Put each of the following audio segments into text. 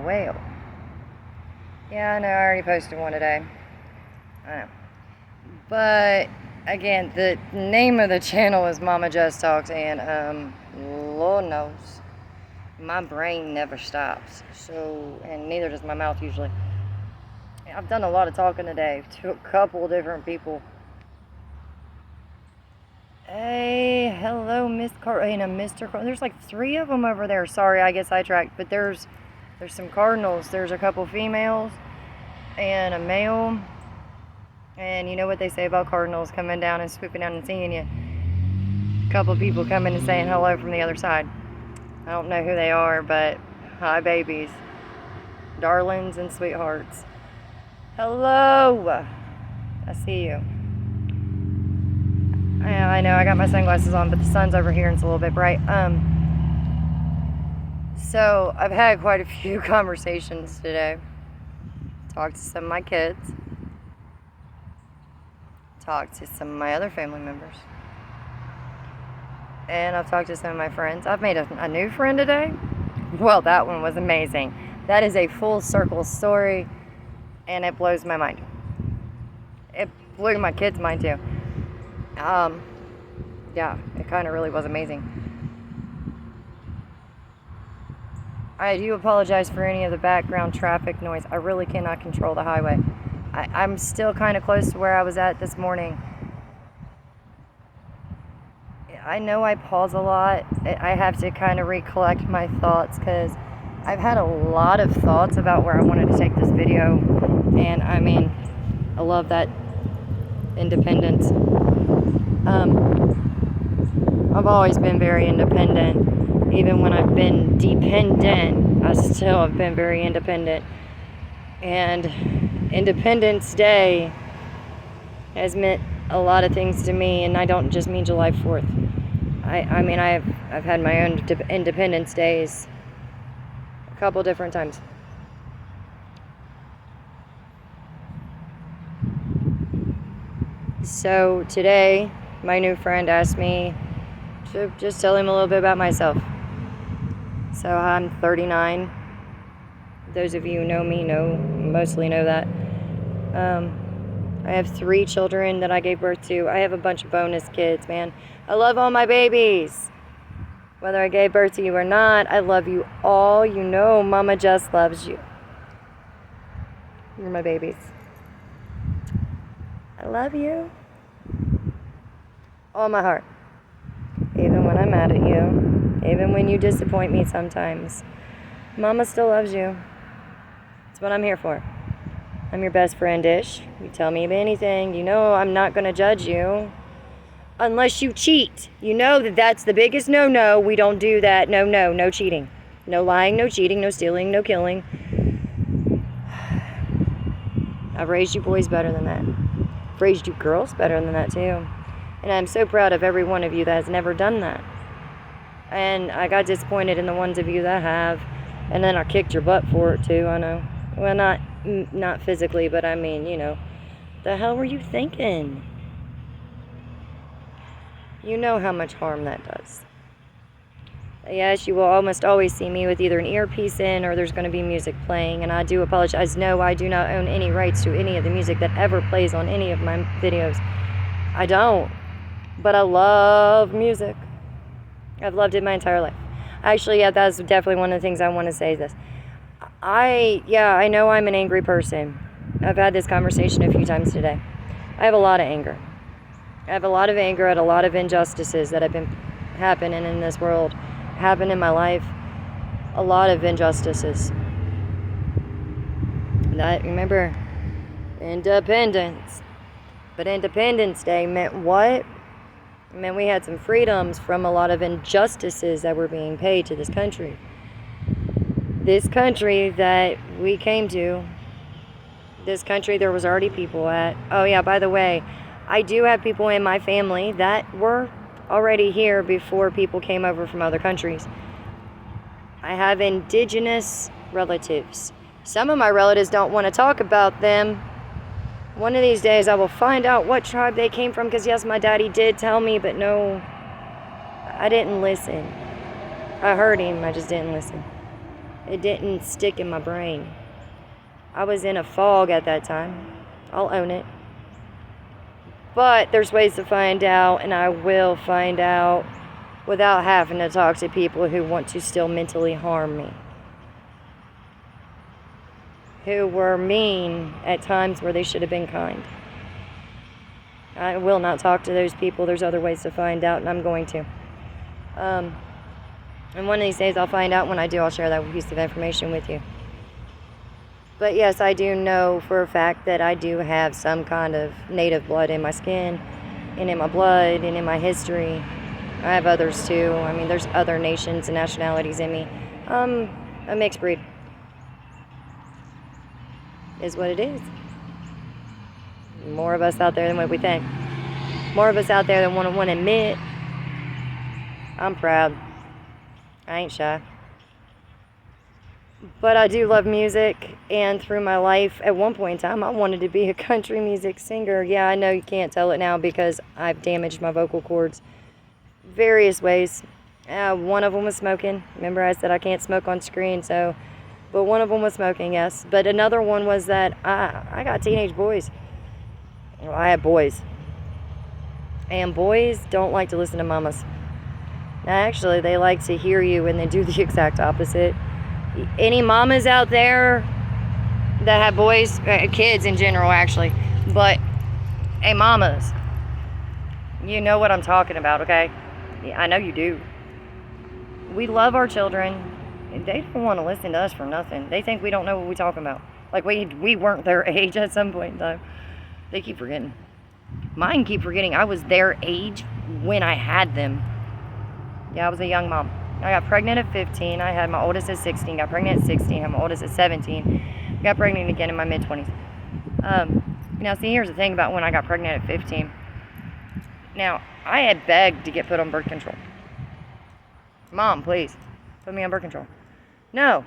Well, yeah, I know, I already posted one today. I know. But, again, the name of the channel is Mama Just Talks, and, Lord knows, my brain never stops. So, and neither does my mouth usually. I've done a lot of talking today to a couple different people. Hey, hello, Miss Carolina, Mr. There's like 3 of them over there. Sorry, I get sidetracked, but there's some cardinals. There's a couple females and a male. And you know what they say about cardinals coming down and swooping down and seeing you. A couple of people coming and saying hello from the other side. I don't know who they are, but hi, babies, darlings and sweethearts. Hello, I see you. Yeah, I know, I got my sunglasses on, but the sun's over here and it's a little bit bright. So I've had quite a few conversations today. Talked to some of my kids. Talked to some of my other family members. And I've talked to some of my friends. I've made a new friend today. Well, that one was amazing. That is a full circle story, and it blows my mind. It blew my kids' mind too. Yeah, it kind of really was amazing. I do apologize for any of the background traffic noise. I really cannot control the highway. I'm still kind of close to where I was at this morning. I know I pause a lot. I have to kind of recollect my thoughts because I've had a lot of thoughts about where I wanted to take this video. And I mean, I love that independence. I've always been very independent. Even when I've been dependent, I still have been very independent. And Independence Day has meant a lot of things to me, and I don't just mean July 4th. I mean, I've had my own Independence Days a couple different times. So today, my new friend asked me to just tell him a little bit about myself. So I'm 39. Those of you who know me mostly know that. I have 3 children that I gave birth to. I have a bunch of bonus kids, man. I love all my babies. Whether I gave birth to you or not, I love you all. You know Mama just loves you. You're my babies. I love you. All my heart. Even when I'm mad at you. Even when you disappoint me sometimes. Mama still loves you. That's what I'm here for. I'm your best friend-ish. You tell me anything. You know I'm not going to judge you. Unless you cheat. You know that's the biggest no-no. We don't do that. No cheating. No lying, no cheating, no stealing, no killing. I've raised you boys better than that. I've raised you girls better than that too. And I'm so proud of every one of you that has never done that. And I got disappointed in the ones of you that have. And then I kicked your butt for it too, I know. Well, not physically, but I mean, you know. The hell were you thinking? You know how much harm that does. Yes, you will almost always see me with either an earpiece in or there's going to be music playing, and I do apologize. No, I do not own any rights to any of the music that ever plays on any of my videos. I don't. But I love music. I've loved it my entire life. Actually, yeah, that's definitely one of the things I want to say this. I know I'm an angry person. I've had this conversation a few times today. I have a lot of anger. I have a lot of anger at a lot of injustices that have been happening in this world, happened in my life. A lot of injustices. That, remember, independence. But Independence Day meant what? It meant we had some freedoms from a lot of injustices that were being paid to this country. This country that we came to, this country there was already people at. Oh yeah, by the way, I do have people in my family that were already here before people came over from other countries. I have indigenous relatives. Some of my relatives don't want to talk about them. One of these days I will find out what tribe they came from, because yes, my daddy did tell me, but no, I didn't listen. I heard him, I just didn't listen. It didn't stick in my brain. I was in a fog at that time. I'll own it. But there's ways to find out, and I will find out without having to talk to people who want to still mentally harm me. Who were mean at times where they should have been kind. I will not talk to those people. There's other ways to find out, and I'm going to. And one of these days I'll find out. When I do, I'll share that piece of information with you. But yes, I do know for a fact that I do have some kind of native blood in my skin, and in my blood, and in my history. I have others too. I mean, there's other nations and nationalities in me. A mixed breed. Is what it is. More of us out there than what we think. More of us out there than want to admit. I'm proud. I ain't shy. But I do love music, and through my life, at one point in time, I wanted to be a country music singer. Yeah, I know you can't tell it now because I've damaged my vocal cords various ways. One of them was smoking. Remember I said I can't smoke on screen, but one of them was smoking, yes. But another one was that I got teenage boys. Well, I had boys. And boys don't like to listen to mamas. Actually, they like to hear you, and they do the exact opposite. Any mamas out there that have boys, kids in general actually, but hey mamas, you know what I'm talking about, okay? Yeah, I know you do. We love our children, and they don't want to listen to us for nothing. They think we don't know what we're talking about. Like we weren't their age at some point in time. They keep forgetting. Mine keep forgetting I was their age when I had them. Yeah, I was a young mom. I got pregnant at 15. I had my oldest at 16. Got pregnant at 16. Had my oldest at 17. Got pregnant again in my mid-20s. Now, see, here's the thing about when I got pregnant at 15. Now, I had begged to get put on birth control. Mom, please, put me on birth control. No.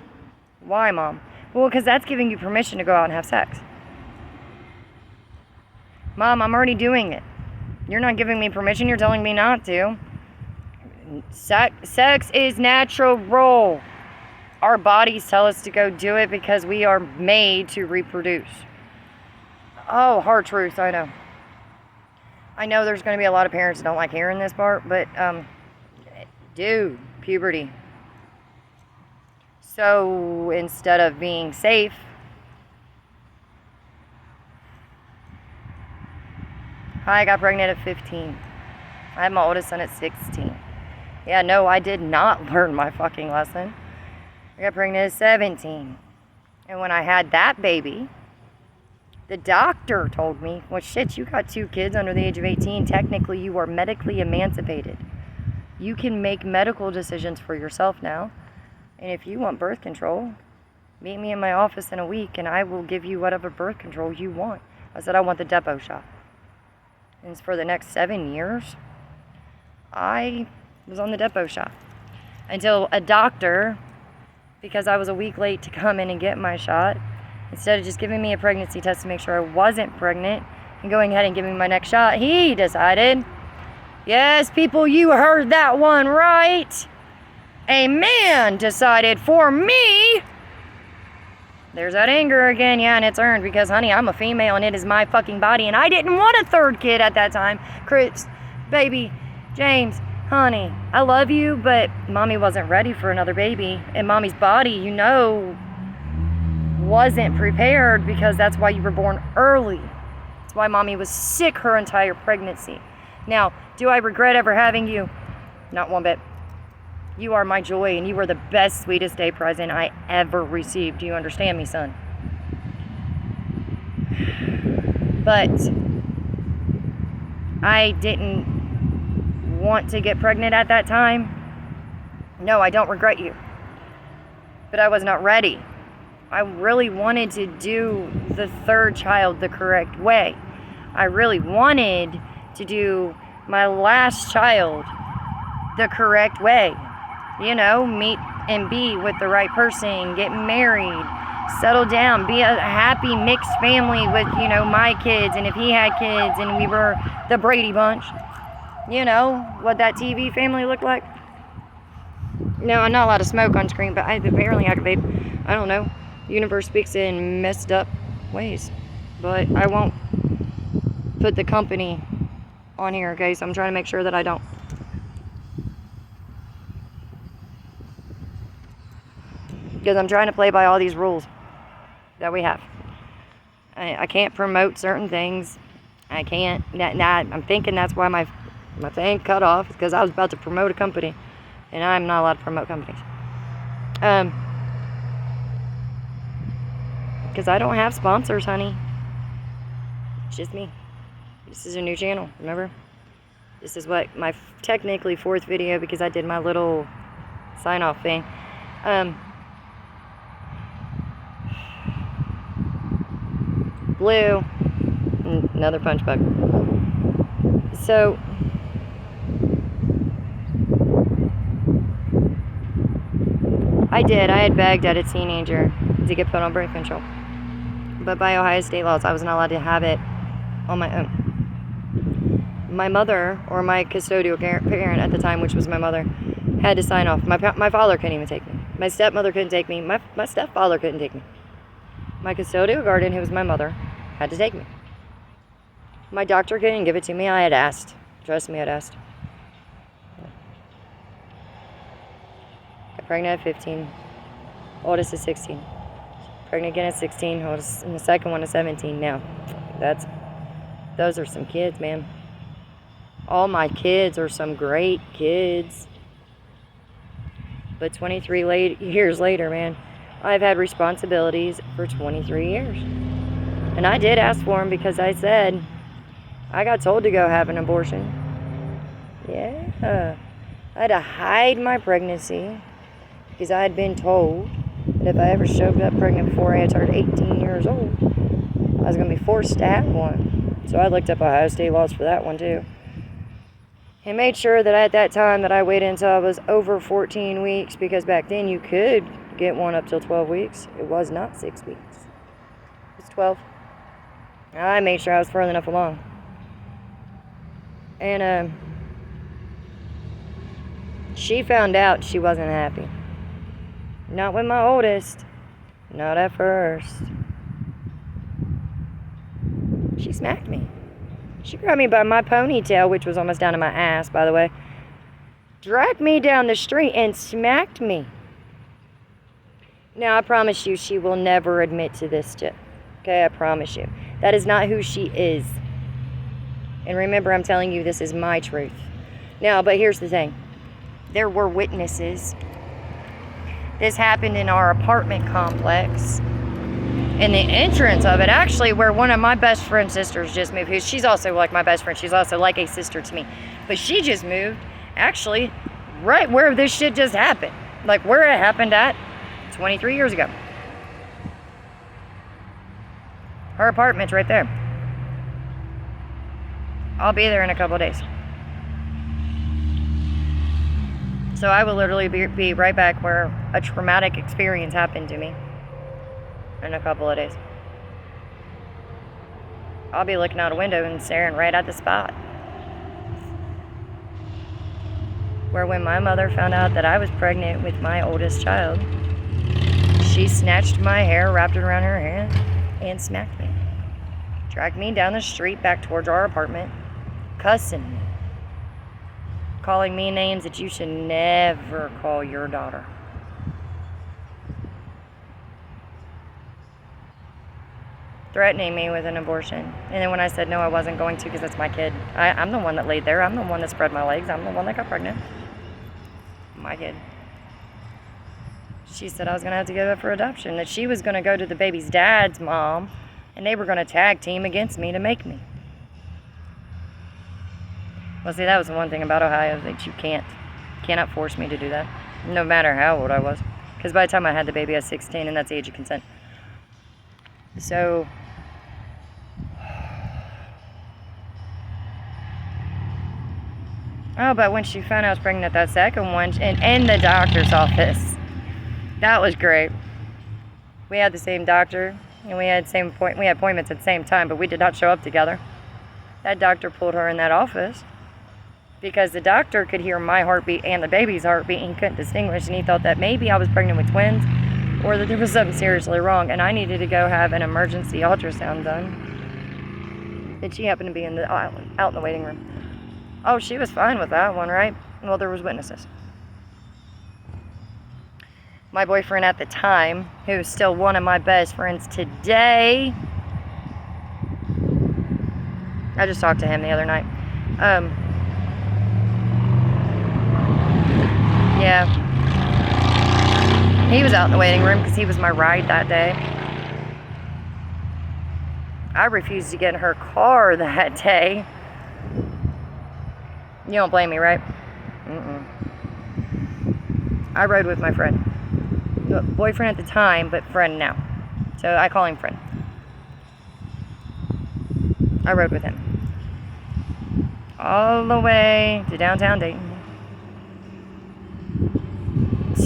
Why, Mom? Well, because that's giving you permission to go out and have sex. Mom, I'm already doing it. You're not giving me permission. You're telling me not to. Sex is natural. Our bodies tell us to go do it because we are made to reproduce. Oh, hard truth, I know. I know there's going to be a lot of parents that don't like hearing this part, but, dude, puberty. So, instead of being safe, I got pregnant at 15. I had my oldest son at 16. Yeah, no, I did not learn my fucking lesson. I got pregnant at 17. And when I had that baby, the doctor told me, well, shit, you got 2 kids under the age of 18. Technically, you are medically emancipated. You can make medical decisions for yourself now. And if you want birth control, meet me in my office in a week and I will give you whatever birth control you want. I said, I want the depot shot. And for the next 7 years, I was on the depot shot. Until a doctor, because I was a week late to come in and get my shot, instead of just giving me a pregnancy test to make sure I wasn't pregnant and going ahead and giving me my next shot, he decided, yes, people, you heard that one right. A man decided for me. There's that anger again, yeah, and it's earned because, honey, I'm a female and it is my fucking body, and I didn't want a 3rd kid at that time. Chris, baby, James, honey, I love you, but mommy wasn't ready for another baby, and mommy's body, you know, wasn't prepared because that's why you were born early. That's why mommy was sick her entire pregnancy. Now, do I regret ever having you? Not one bit. You are my joy, and you are the best, sweetest day present I ever received. Do you understand me, son? But I didn't want to get pregnant at that time. No, I don't regret you. But I was not ready. I really wanted to do the 3rd child the correct way. I really wanted to do my last child the correct way. You know, meet and be with the right person, get married, settle down, be a happy mixed family with, you know, my kids, and if he had kids, and we were the Brady Bunch. You know, what that TV family looked like. No, I'm not allowed to smoke on screen, but apparently I can vape. I don't know. The universe speaks in messed up ways. But I won't put the company on here, okay? So I'm trying to make sure that I don't. Because I'm trying to play by all these rules that we have. I can't promote certain things. I can't. I'm thinking that's why my thing cut off, because I was about to promote a company, and I'm not allowed to promote companies. Because I don't have sponsors, honey. It's just me. This is a new channel, remember? This is what my technically 4th video, because I did my little sign-off thing. Blue, another punch bug. So I had begged at a teenager to get put on birth control, but by Ohio state laws I was not allowed to have it on my own. My mother, or my custodial parent at the time, which was my mother, had to sign off. My father couldn't even take me. My stepmother couldn't take me. My stepfather couldn't take me. My custodial guardian, who was my mother, had to take me. My doctor couldn't give it to me. I had asked. Trust me, I'd asked. Got pregnant at 15. Oldest is 16. Pregnant again at 16. Oldest, and the second one is 17. Now, those are some kids, man. All my kids are some great kids. But 23 years later, man, I've had responsibilities for 23 years. And I did ask for them, because I said, I got told to go have an abortion. Yeah. I had to hide my pregnancy, because I had been told that if I ever showed up pregnant before I had turned 18 years old, I was going to be forced to have one. So I looked up Ohio state laws for that one too. And made sure that at that time that I waited until I was over 14 weeks, because back then you could get one up till 12 weeks. It was not 6 weeks. It was 12. I made sure I was further enough along. And she found out she wasn't happy. Not with my oldest. Not at first. She smacked me. She grabbed me by my ponytail, which was almost down to my ass, by the way. Dragged me down the street and smacked me. Now, I promise you, she will never admit to this shit. Okay, I promise you. That is not who she is. And remember, I'm telling you, this is my truth. Now, but here's the thing. There were witnesses. This happened in our apartment complex. In the entrance of it, actually, where one of my best friend's sisters just moved. Because she's also like my best friend. She's also like a sister to me. But she just moved, actually, right where this shit just happened. Like where it happened at 23 years ago. Her apartment's right there. I'll be there in a couple of days. So I will literally be right back where a traumatic experience happened to me in a couple of days. I'll be looking out a window and staring right at the spot where, when my mother found out that I was pregnant with my oldest child, she snatched my hair, wrapped it around her hand, and smacked me. Dragged me down the street back towards our apartment, cussing me, calling me names that you should never call your daughter. Threatening me with an abortion. And then when I said no, I wasn't going to, because that's my kid. I'm the one that laid there. I'm the one that spread my legs. I'm the one that got pregnant. My kid. She said I was going to have to give up for adoption, that she was going to go to the baby's dad's mom, and they were going to tag team against me to make me. Well, see, that was the one thing about Ohio, that you cannot force me to do that, no matter how old I was. Because by the time I had the baby, I was 16, and that's the age of consent. So, oh, but when she found out I was pregnant at that second one, and in the doctor's office, that was great. We had the same doctor, and we had appointments at the same time, but we did not show up together. That doctor pulled her in that office because the doctor could hear my heartbeat and the baby's heartbeat and he couldn't distinguish, and he thought that maybe I was pregnant with twins or that there was something seriously wrong and I needed to go have an emergency ultrasound done. And she happened to be in the out in the waiting room. Oh, she was fine with that one, right? Well, there was witnesses. My boyfriend at the time, who's still one of my best friends today, I just talked to him the other night. Yeah. He was out in the waiting room because he was my ride that day. I refused to get in her car that day. You don't blame me, right? I rode with my friend. Boyfriend at the time, but friend now. So I call him friend. I rode with him. All the way to downtown Dayton.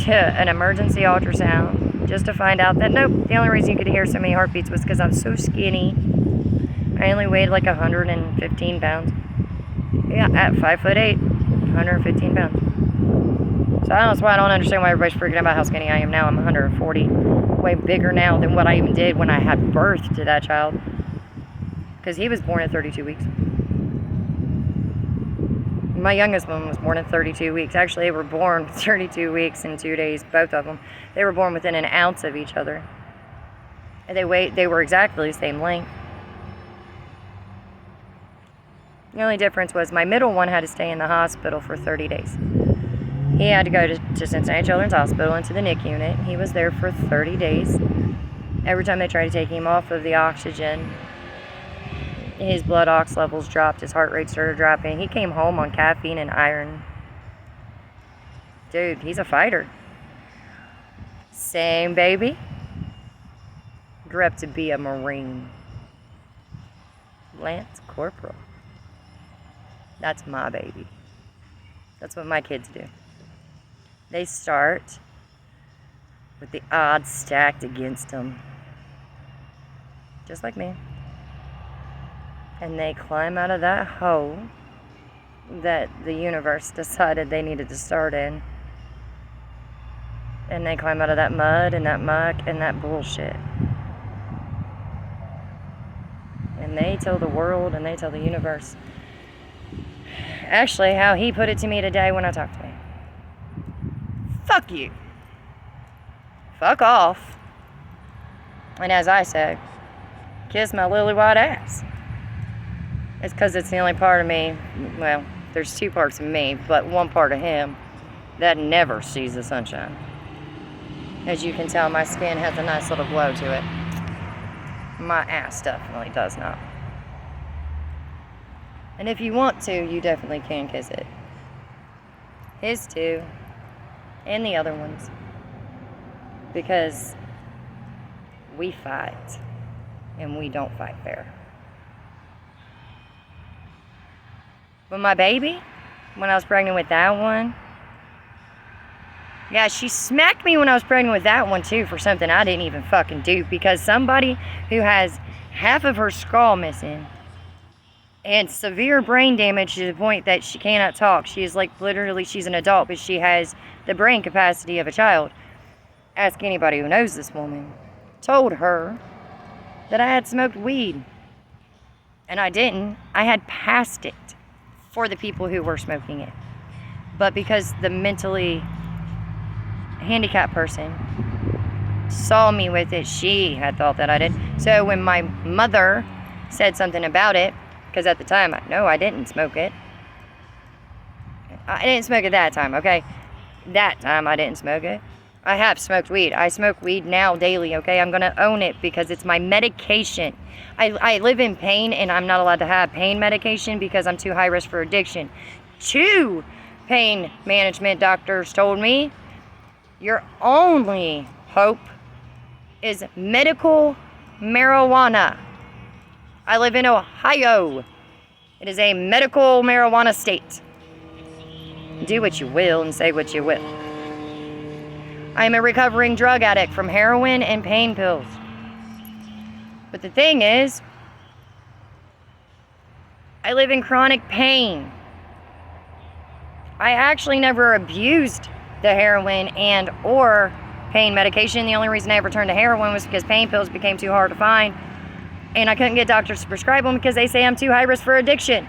To an emergency ultrasound. Just to find out that, nope, the only reason you could hear so many heartbeats was because I'm so skinny. I only weighed like 115 pounds. Yeah, at 5'8", 115 pounds. So that's why I don't understand why everybody's freaking out about how skinny I am now. I'm 140. Way bigger now than what I even did when I had birth to that child. Because he was born at 32 weeks. My youngest one was born at 32 weeks. Actually, they were born 32 weeks and 2 days, both of them. They were born within an ounce of each other. And they were exactly the same length. The only difference was my middle one had to stay in the hospital for 30 days. He had to go to Cincinnati Children's Hospital into the NICU unit. He was there for 30 days. Every time they tried to take him off of the oxygen, his blood ox levels dropped, his heart rate started dropping. He came home on caffeine and iron. Dude, he's a fighter. Same baby. Grew up to be a Marine. Lance Corporal. That's my baby. That's what my kids do. They start with the odds stacked against them. Just like me. And they climb out of that hole that the universe decided they needed to start in. And they climb out of that mud and that muck and that bullshit. And they tell the world and they tell the universe. Actually, how he put it to me today when I talked to him. Fuck you. Fuck off. And as I said, kiss my lily white ass. It's because it's the only part of me, well, there's two parts of me, but one part of him that never sees the sunshine. As you can tell, my skin has a nice little glow to it. My ass definitely does not. And if you want to, you definitely can kiss it. His too. And the other ones. Because we fight. And we don't fight fair. But my baby, when I was pregnant with that one, yeah, she smacked me when I was pregnant with that one too for something I didn't even fucking do. Because somebody who has half of her skull missing and severe brain damage to the point that she cannot talk. She is like literally, she's an adult, but she has the brain capacity of a child. Ask anybody who knows this woman. Told her that I had smoked weed. And I didn't. I had passed it for the people who were smoking it. But because the mentally handicapped person saw me with it, she had thought that I did. So when my mother said something about it, because at the time, no, I didn't smoke it. I didn't smoke it that time, okay? That time I didn't smoke it. I have smoked weed. I smoke weed now daily, okay? I'm going to own it because it's my medication. I live in pain and I'm not allowed to have pain medication because I'm too high risk for addiction. 2 pain management doctors told me your only hope is medical marijuana. I live in Ohio. It is a medical marijuana state. Do what you will and say what you will. I am a recovering drug addict from heroin and pain pills. But the thing is, I live in chronic pain. I actually never abused the heroin and or pain medication. The only reason I ever turned to heroin was because pain pills became too hard to find, and I couldn't get doctors to prescribe them because they say I'm too high risk for addiction.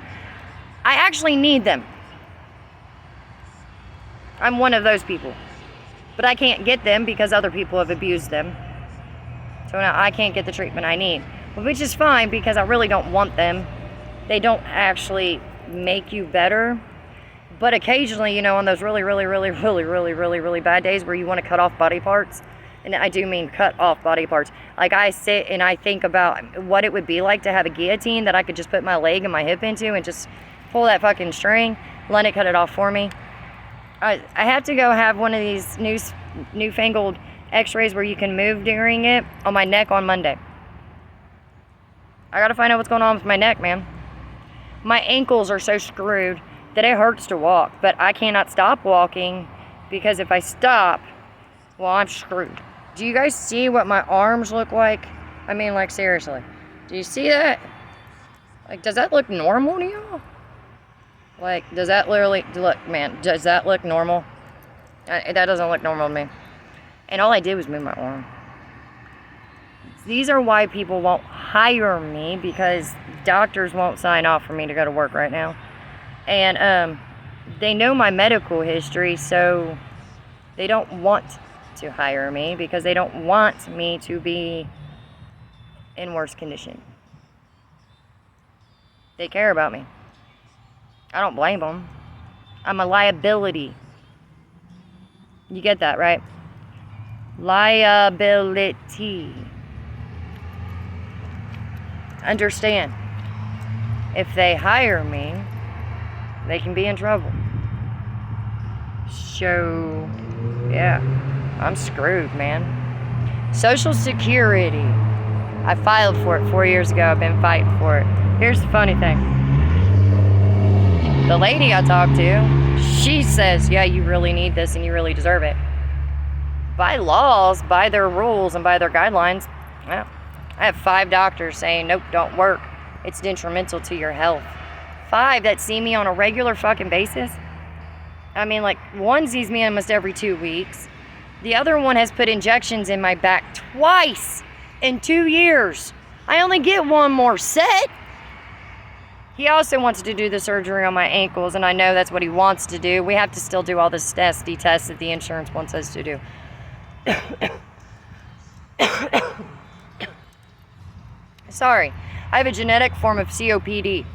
I actually need them. I'm one of those people. But I can't get them because other people have abused them. So now I can't get the treatment I need. Which is fine because I really don't want them. They don't actually make you better. But occasionally, you know, on those really bad days where you want to cut off body parts, and I do mean cut off body parts. Like, I sit and I think about what it would be like to have a guillotine that I could just put my leg and my hip into and just pull that fucking string, let it cut it off for me. I have to go have one of these newfangled x-rays where you can move during it on my neck on Monday. I gotta find out what's going on with my neck, man. My ankles are so screwed that it hurts to walk, but I cannot stop walking because if I stop, well, I'm screwed. Do you guys see what my arms look like? I mean, like, seriously. Do you see that? Like, does that look normal to y'all? Like, does that literally, look, man, does that look normal? That doesn't look normal to me. And all I did was move my arm. These are why people won't hire me, because doctors won't sign off for me to go to work right now. And they know my medical history, so they don't want to hire me because they don't want me to be in worse condition. They care about me. I don't blame them. I'm a liability. You get that, right? Liability. Understand, if they hire me, they can be in trouble. So, yeah, I'm screwed, man. Social Security. I filed for it 4 years ago. I've been fighting for it. Here's the funny thing. The lady I talked to, she says, yeah, you really need this and you really deserve it. By laws, by their rules, and by their guidelines, well, I have 5 doctors saying, nope, don't work. It's detrimental to your health. 5 that see me on a regular fucking basis. I mean, like, one sees me almost every 2 weeks. The other one has put injections in my back twice in 2 years. I only get one more set. He also wants to do the surgery on my ankles, and I know that's what he wants to do. We have to still do all the nasty tests that the insurance wants us to do. Sorry, I have a genetic form of COPD.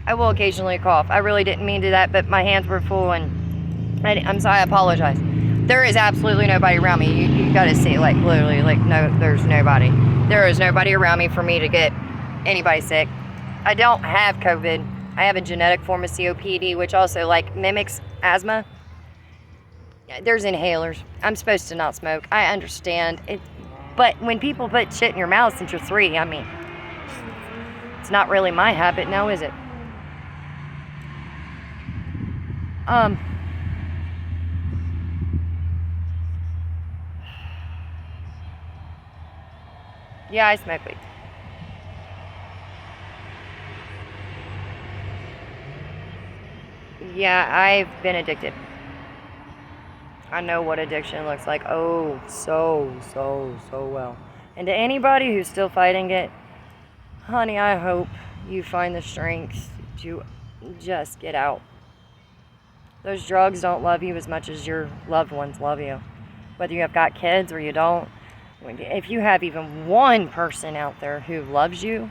I will occasionally cough. I really didn't mean to that, but my hands were full, and I'm sorry, I apologize. There is absolutely nobody around me. You gotta see, like, literally, like, no, there's nobody. There is nobody around me for me to get anybody sick. I don't have COVID. I have a genetic form of COPD, which also, like, mimics asthma. There's inhalers. I'm supposed to not smoke. I understand it, but when people put shit in your mouth since you're 3, I mean, it's not really my habit now, is it? Yeah, I smoke weed. Yeah, I've been addicted. I know what addiction looks like. Oh, so well. And to anybody who's still fighting it, honey, I hope you find the strength to just get out. Those drugs don't love you as much as your loved ones love you. Whether you have got kids or you don't. If you have even one person out there who loves you,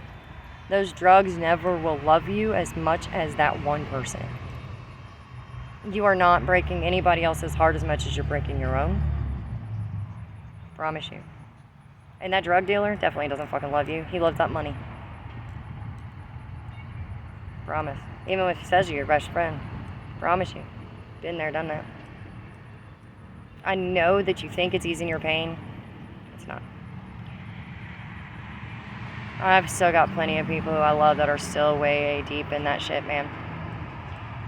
those drugs never will love you as much as that one person. You are not breaking anybody else's heart as much as you're breaking your own. Promise you. And that drug dealer definitely doesn't fucking love you. He loves that money. Promise. Even if he says you're your best friend. Promise you. Been there, done that. I know that you think it's easing your pain. It's not. I've still got plenty of people who I love that are still way deep in that shit, man.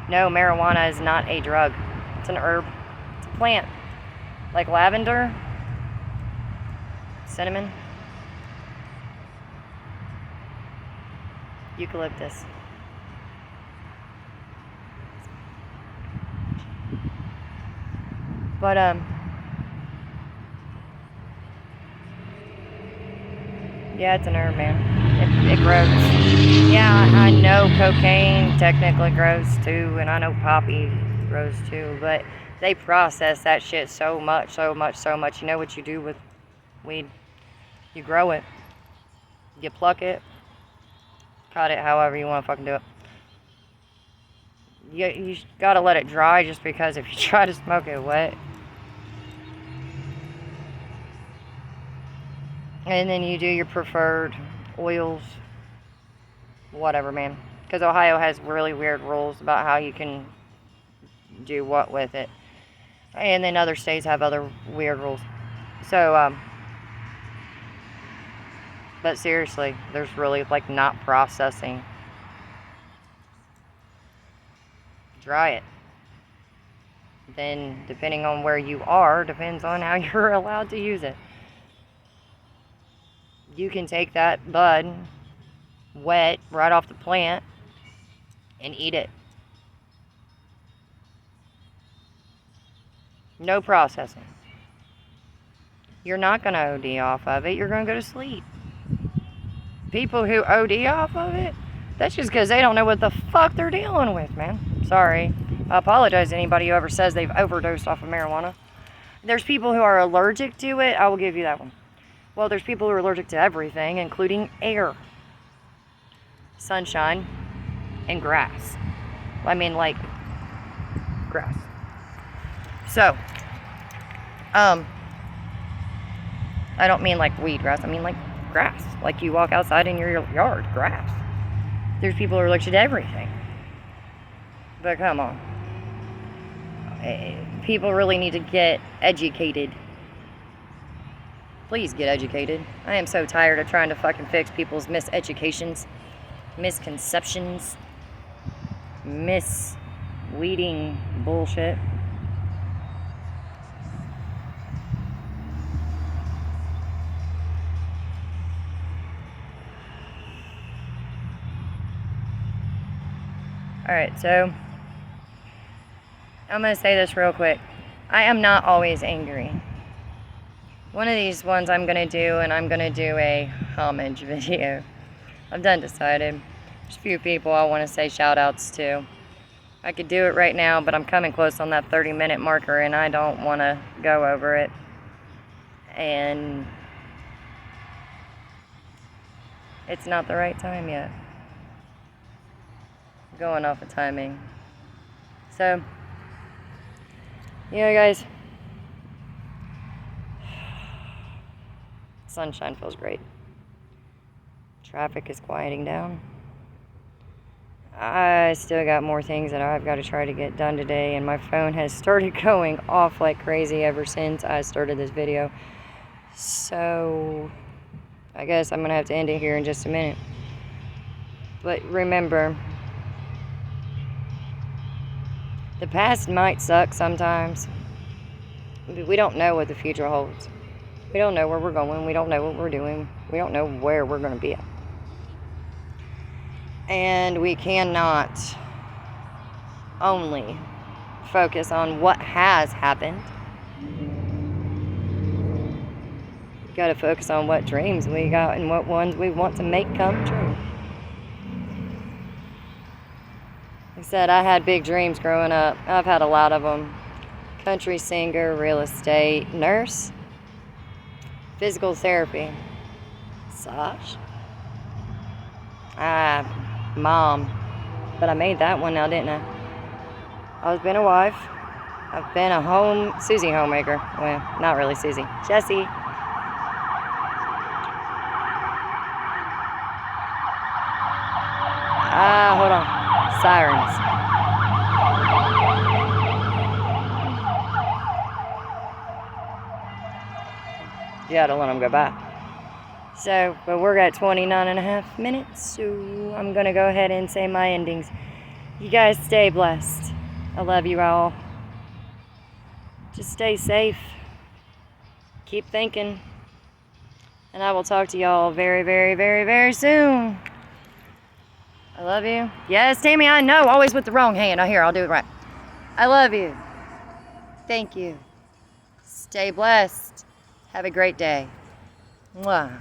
No, marijuana is not a drug. It's an herb. It's a plant. Like lavender, cinnamon, eucalyptus. But, yeah, it's a nerve, man. It grows. Yeah, I know cocaine technically grows too, and I know poppy grows too, but they process that shit so much. You know what you do with weed? You grow it. You pluck it. Cut it however you want to fucking do it. You gotta let it dry, just because if you try to smoke it wet, and then you do your preferred oils, whatever, man. Because Ohio has really weird rules about how you can do what with it. And then other states have other weird rules. So, but seriously, there's really, like, not processing. Dry it. Then, depending on where you are, depends on how you're allowed to use it. You can take that bud, wet, right off the plant, and eat it. No processing. You're not going to OD off of it. You're going to go to sleep. People who OD off of it, that's just because they don't know what the fuck they're dealing with, man. Sorry. I apologize to anybody who ever says they've overdosed off of marijuana. There's people who are allergic to it. I will give you that one. Well, there's people who are allergic to everything, including air, sunshine, and grass. I mean, like, grass. So, I don't mean like weed grass. I mean like grass. Like you walk outside in your yard, grass. There's people who are allergic to everything. But come on. People really need to get educated. Please get educated. I am so tired of trying to fucking fix people's miseducations, misconceptions, misleading bullshit. Alright, so I'm going to say this real quick. I am not always angry. One of these ones I'm going to do, and I'm going to do a homage video. I've done decided. There's a few people I want to say shout outs to. I could do it right now, but I'm coming close on that 30-minute marker, and I don't want to go over it. And it's not the right time yet. Going off of timing. So, you know, guys, sunshine feels great. Traffic is quieting down. I still got more things that I've got to try to get done today, and my phone has started going off like crazy ever since I started this video. So, I guess I'm going to have to end it here in just a minute. But remember, the past might suck sometimes, but we don't know what the future holds. We don't know where we're going. We don't know what we're doing. We don't know where we're going to be at. And we cannot only focus on what has happened. We got to focus on what dreams we got and what ones we want to make come true. Like I said, I had big dreams growing up. I've had a lot of them. Country singer, real estate, nurse, physical therapy, massage, mom. But I made that one now, didn't I? I've been a wife. I've been a Susie homemaker. Well, not really Susie. Jessie. Hold on. Sirens. You gotta let them go by. So, but we're at 29.5 minutes, so I'm gonna go ahead and say my endings. You guys stay blessed. I love you all. Just stay safe. Keep thinking. And I will talk to y'all very, very, very, very soon. I love you. Yes, Tammy, I know. Always with the wrong hand. Oh, here, I'll do it right. I love you. Thank you. Stay blessed. Have a great day. Mwah.